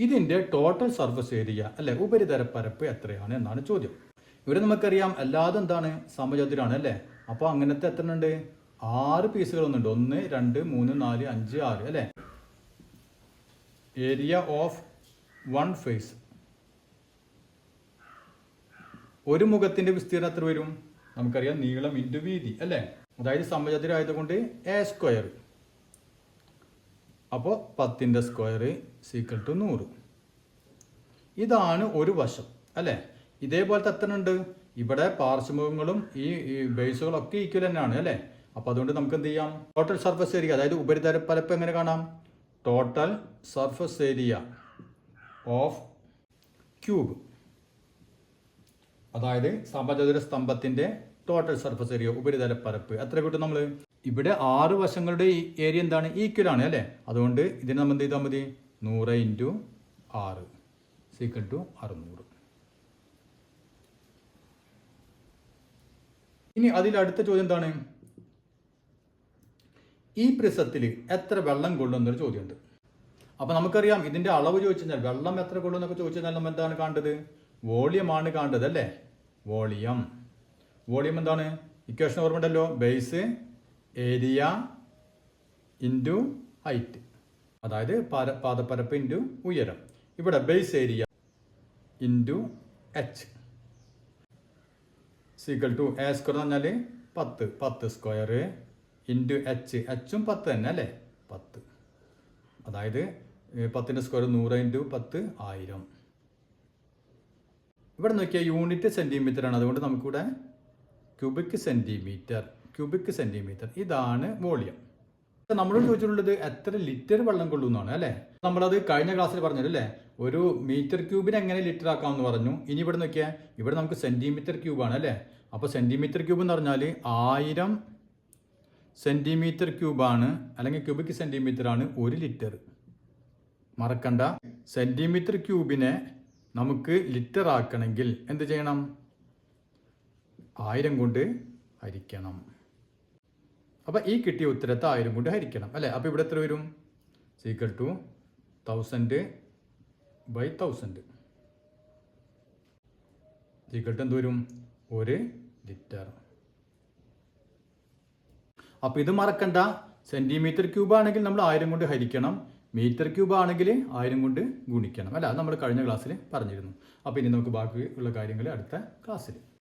ഇതിൻ്റെ ടോട്ടൽ സർഫസ് ഏരിയ അല്ലെ, ഉപരിതല പരപ്പ് എത്രയാണ് എന്നാണ് ചോദ്യം. ഇവിടെ നമുക്കറിയാം എല്ലാതും എന്താണ്? സമചതുരാണ് അല്ലേ. അപ്പോൾ അങ്ങനത്തെ എത്ര ഉണ്ട്? 6 പീസുകൾ ഒന്നുണ്ട്. 1 2 3 4 5 6 അല്ലേ. ഏരിയ ഓഫ് 1 ഫേസ്, ഒരു മുഖത്തിന്റെ വിസ്തീർണം എത്ര വരും? നമുക്കറിയാം നീളം ഇൻറ്റു വീതി അല്ലേ. അതായത് സമചതുരം ആയതുകൊണ്ട് A². അപ്പോൾ 10ന്റെ സ്ക്വയർ = 100. ഇതാണ് ഒരു വശം അല്ലേ. ഇതേപോലത്തെ എത്ര ഉണ്ട്? ഇവിടെ പാർശ്വമുഖങ്ങളും ഈ ബേസുകളൊക്കെ ഈക്വൽ തന്നെയാണ് അല്ലേ. അപ്പോൾ അതുകൊണ്ട് നമുക്ക് എന്ത് ചെയ്യാം? ടോട്ടൽ സർഫസ് ഏരിയ, അതായത് ഉപരിതല പരപ്പ് എങ്ങനെ കാണാം? Total surface area of cube, അതായത് സമചതുര സ്തംഭത്തിന്റെ ടോട്ടൽ സർഫസ് ഏരിയ ഉപരിതല പരപ്പ് എത്ര കിട്ടും? നമ്മൾ ഇവിടെ 6 വശങ്ങളുടെ ഏരിയ എന്താണ്? ഈക്വൽ ആണ് അല്ലേ. അതുകൊണ്ട് ഇതിനെ നമ്മൾ എന്ത് ചെയ്താൽ മതി? 100 × 6 = 600. ഇനി അതിൽ അടുത്ത ചോദ്യം എന്താണ്? ഈ പ്രിസത്തിൽ എത്ര വെള്ളം കൊള്ളും എന്നൊരു ചോദ്യമുണ്ട്. അപ്പോൾ നമുക്കറിയാം ഇതിന്റെ അളവ് ചോദിച്ചു കഴിഞ്ഞാൽ വെള്ളം എത്ര കൊള്ളും എന്നൊക്കെ ചോദിച്ചു കഴിഞ്ഞാൽ നമ്മൾ എന്താണ് കാണേണ്ടത്? വോളിയമാണ് കാണേണ്ടത് അല്ലേ. വോളിയം എന്താണ്? ഇക്വേഷൻ ഓർമ്മയുണ്ടല്ലോ. ബേസ് ഏരിയ ഇൻറ്റു ഹൈറ്റ്, അതായത് പാദപ്പരപ്പ് ഇൻറ്റു ഉയരം. ഇവിടെ base area into H = A² എന്ന് പറഞ്ഞാൽ 10 സ്ക്വയർ ഇൻറ്റു H ഉം 10 തന്നെ അല്ലേ. 10, അതായത് 10ന്റെ സ്ക്വയർ 100 × 10 1000. ഇവിടെ നോക്കിയാൽ യൂണിറ്റ് സെന്റിമീറ്റർ ആണ്. അതുകൊണ്ട് നമുക്കിവിടെ ക്യൂബിക് സെന്റിമീറ്റർ ഇതാണ് വോളിയം. നമ്മളോട് ചോദിച്ചിട്ടുള്ളത് എത്ര ലിറ്റർ വെള്ളം കൊള്ളുന്നതാണ് അല്ലേ. നമ്മളത് കഴിഞ്ഞ ക്ലാസ്സിൽ പറഞ്ഞല്ലേ, ഒരു മീറ്റർ ക്യൂബിന് എങ്ങനെ ലിറ്റർ ആക്കാമെന്ന് പറഞ്ഞു. ഇനി ഇവിടെ നോക്കിയാൽ ഇവിടെ നമുക്ക് സെന്റിമീറ്റർ ക്യൂബാണ് അല്ലേ. അപ്പോൾ സെന്റിമീറ്റർ ക്യൂബ് എന്ന് പറഞ്ഞാൽ 1000 സെന്റിമീറ്റർ ക്യൂബാണ്, അല്ലെങ്കിൽ ക്യൂബിക് സെന്റിമീറ്റർ ആണ് 1 ലിറ്റർ. മറക്കണ്ട, സെന്റിമീറ്റർ ക്യൂബിനെ നമുക്ക് ലിറ്റർ ആക്കണമെങ്കിൽ എന്ത് ചെയ്യണം? 1000 കൊണ്ട് ഹരിക്കണം. അപ്പോൾ ഈ കിട്ടിയ ഉത്തരത്തെ 1000 കൊണ്ട് ഹരിക്കണം അല്ലേ. അപ്പോൾ ഇവിടെ എത്ര വരും? = 1000/1000 എന്ത് വരും? 1 ലിറ്റർ. അപ്പോൾ ഇത് മറക്കണ്ട, സെന്റിമീറ്റർ ക്യൂബ് ആണെങ്കിൽ നമ്മൾ 1000 കൊണ്ട് ഹരിക്കണം. മീറ്റർ ക്യൂബ് ആണെങ്കിൽ 1000 കൊണ്ട് ഗുണിക്കണം അല്ല, അത് നമ്മൾ കഴിഞ്ഞ ക്ലാസ്സിൽ പറഞ്ഞിരുന്നു. അപ്പോൾ ഇനി നമുക്ക് ബാക്കിയുള്ള കാര്യങ്ങൾ അടുത്ത ക്ലാസ്സിൽ